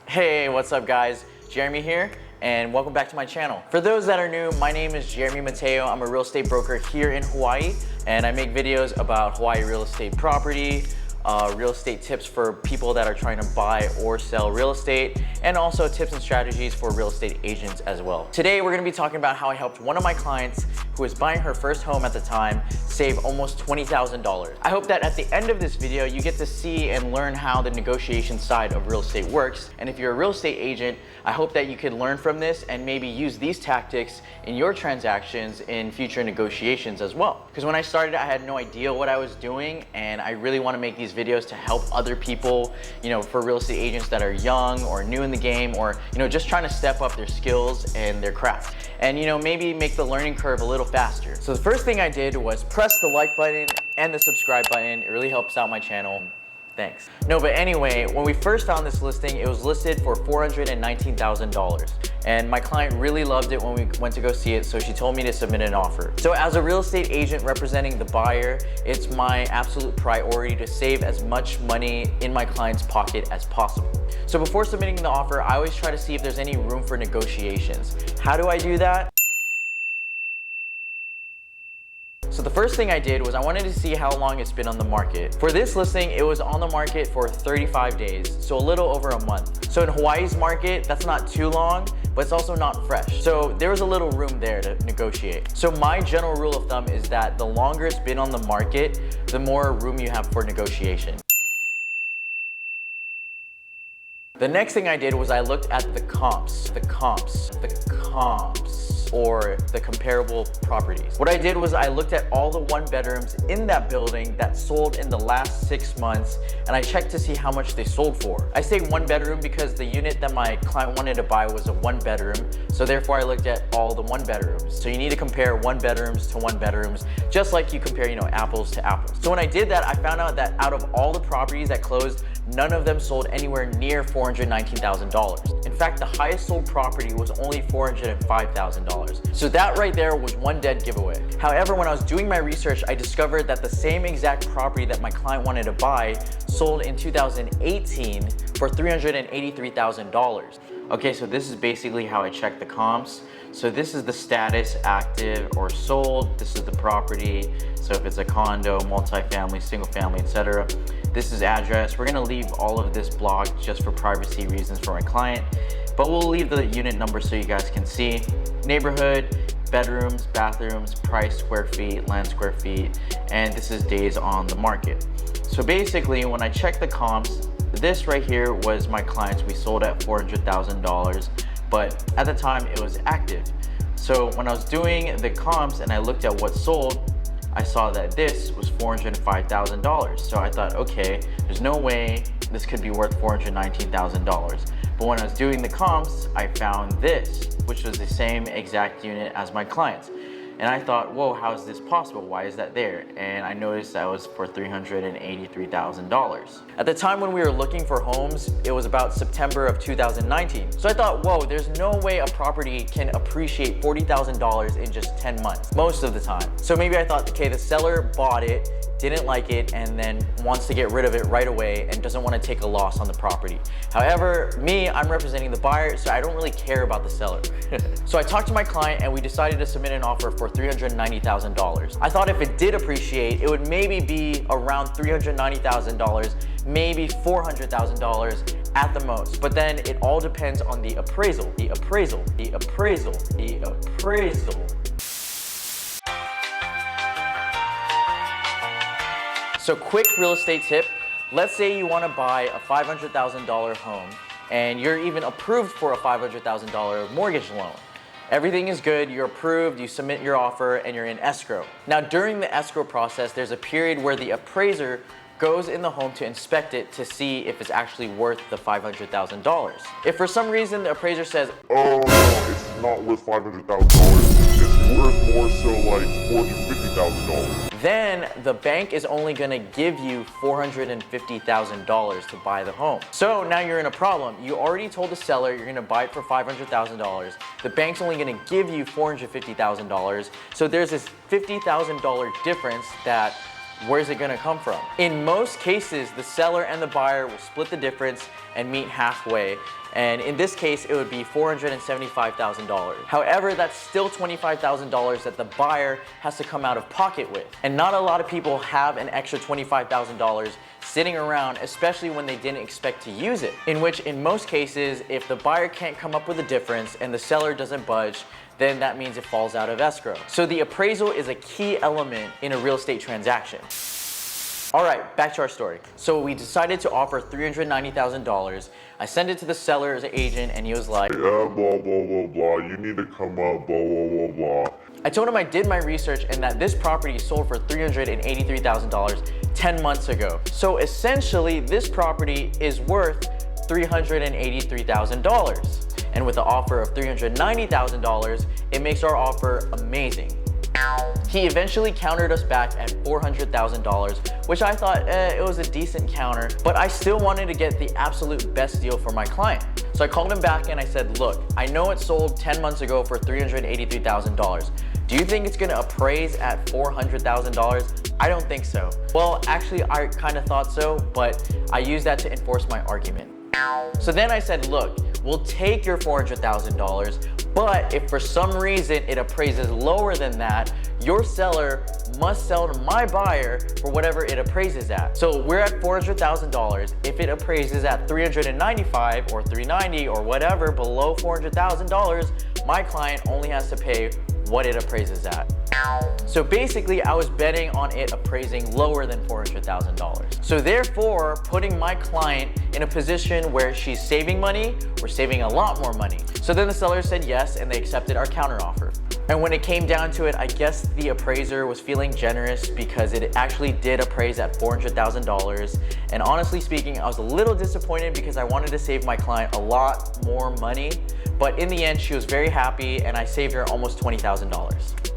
Hey, what's up guys? Jeremy here, and welcome back to my channel. For those that are new, my name is Jeremy Mateo. I'm a real estate broker here in Hawaii, and I make videos about Hawaii real estate property, real estate tips for people that are trying to buy or sell real estate, and also tips and strategies for real estate agents as well. Today, we're gonna be talking about how I helped one of my clients who was buying her first home at the time save almost $20,000. I hope that at the end of this video, you get to see and learn how the negotiation side of real estate works. And if you're a real estate agent, I hope that you could learn from this and maybe use these tactics in your transactions in future negotiations as well. Because when I started, I had no idea what I was doing, and I really want to make these videos to help other people, for real estate agents that are young or new in the game, or just trying to step up their skills and their craft, and maybe make the learning curve a little faster. So the first thing I did was press the like button and the subscribe button. It really helps out my channel. Thanks. No, but anyway, when we first found this listing, it was listed for $419,000. And my client really loved it when we went to go see it, so she told me to submit an offer. So as a real estate agent representing the buyer, it's my absolute priority to save as much money in my client's pocket as possible. So before submitting the offer, I always try to see if there's any room for negotiations. How do I do that? So the first thing I did was I wanted to see how long it's been on the market. For this listing, it was on the market for 35 days, so a little over a month. So in Hawaii's market, that's not too long, but it's also not fresh. So there was a little room there to negotiate. So my general rule of thumb is that the longer it's been on the market, the more room you have for negotiation. The next thing I did was I looked at the comps, or the comparable properties. What I did was I looked at all the one bedrooms in that building that sold in the last 6 months, and I checked to see how much they sold for. I say one bedroom because the unit that my client wanted to buy was a one bedroom, so therefore I looked at all the one bedrooms. So you need to compare one bedrooms to one bedrooms, just like you compare, apples to apples. So when I did that, I found out that out of all the properties that closed, none of them sold anywhere near $419,000. In fact, the highest sold property was only $405,000. So that right there was one dead giveaway. However, when I was doing my research, I discovered that the same exact property that my client wanted to buy sold in 2018 for $383,000. Okay, so this is basically how I check the comps. So this is the status, active or sold. This is the property. So if it's a condo, multifamily, single family, etc. This is address. We're gonna leave all of this blocked just for privacy reasons for my client, but we'll leave the unit number so you guys can see. Neighborhood, bedrooms, bathrooms, price, square feet, land square feet, and this is days on the market. So basically, when I check the comps, this right here was my clients. We sold at $400,000, but at the time it was active. So when I was doing the comps and I looked at what sold, I saw that this was $405,000. So I thought, okay, there's no way this could be worth $419,000. But when I was doing the comps, I found this, which was the same exact unit as my client's. And I thought, whoa, how is this possible? Why is that there? And I noticed that was for $383,000. At the time when we were looking for homes, it was about September of 2019. So I thought, whoa, there's no way a property can appreciate $40,000 in just 10 months, most of the time. So maybe I thought, okay, the seller bought it, didn't like it, and then wants to get rid of it right away and doesn't want to take a loss on the property. However, me, I'm representing the buyer, so I don't really care about the seller. So I talked to my client and we decided to submit an offer for $390,000. I thought if it did appreciate, it would maybe be around $390,000, maybe $400,000 at the most. But then it all depends on the appraisal. So quick real estate tip, let's say you want to buy a $500,000 home and you're even approved for a $500,000 mortgage loan. Everything is good, you're approved, you submit your offer, and you're in escrow. Now during the escrow process, there's a period where the appraiser goes in the home to inspect it to see if it's actually worth the $500,000. If for some reason the appraiser says, oh no, it's not worth $500,000, it's worth more so like $450,000. Then the bank is only gonna give you $450,000 to buy the home. So now you're in a problem. You already told the seller you're gonna buy it for $500,000. The bank's only gonna give you $450,000. So there's this $50,000 difference that where's it gonna come from? In most cases, the seller and the buyer will split the difference and meet halfway. And in this case, it would be $475,000. However, that's still $25,000 that the buyer has to come out of pocket with. And not a lot of people have an extra $25,000 sitting around, especially when they didn't expect to use it. In which, in most cases, if the buyer can't come up with a difference and the seller doesn't budge, then that means it falls out of escrow. So the appraisal is a key element in a real estate transaction. All right, back to our story. So we decided to offer $390,000. I sent it to the seller's agent and he was like, Yeah, blah, blah, blah, blah. You need to come up, blah, blah, blah, blah. I told him I did my research and that this property sold for $383,000 10 months ago. So essentially, this property is worth $383,000. And with an offer of $390,000, it makes our offer amazing. He eventually countered us back at $400,000, which I thought it was a decent counter, but I still wanted to get the absolute best deal for my client. So I called him back and I said, look, I know it sold 10 months ago for $383,000. Do you think it's gonna appraise at $400,000? I don't think so. Well, actually, I kind of thought so, but I used that to enforce my argument. So then I said, look, we'll take your $400,000, but if for some reason it appraises lower than that, your seller must sell to my buyer for whatever it appraises at. So we're at $400,000. If it appraises at $395 or $390 or whatever below $400,000, my client only has to pay what it appraises at. So basically, I was betting on it appraising lower than $400,000. So therefore, putting my client in a position where she's saving money or saving a lot more money. So then the seller said yes, and they accepted our counteroffer. And when it came down to it, I guess the appraiser was feeling generous because it actually did appraise at $400,000. And honestly speaking, I was a little disappointed because I wanted to save my client a lot more money. But in the end, she was very happy and I saved her almost $20,000.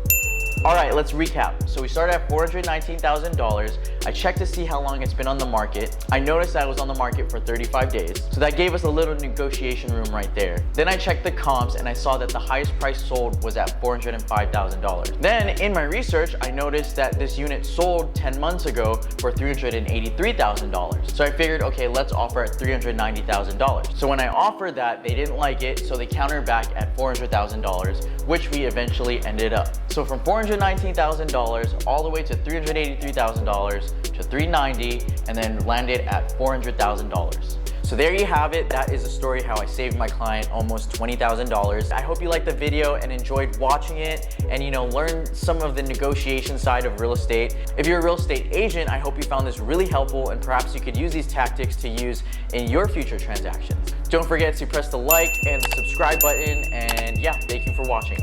All right, let's recap. So we started at $419,000. I checked to see how long it's been on the market. I noticed that it was on the market for 35 days. So that gave us a little negotiation room right there. Then I checked the comps and I saw that the highest price sold was at $405,000. Then in my research, I noticed that this unit sold 10 months ago for $383,000. So I figured, okay, let's offer at $390,000. So when I offered that, they didn't like it, so they countered back at $400,000, which we eventually ended up. So from $419,000 all the way to $383,000 to $390,000 and then landed at $400,000. So there you have it. That is a story how I saved my client almost $20,000. I hope you liked the video and enjoyed watching it and learned some of the negotiation side of real estate. If you're a real estate agent, I hope you found this really helpful and perhaps you could use these tactics to use in your future transactions. Don't forget to press the like and the subscribe button, and yeah, thank you for watching.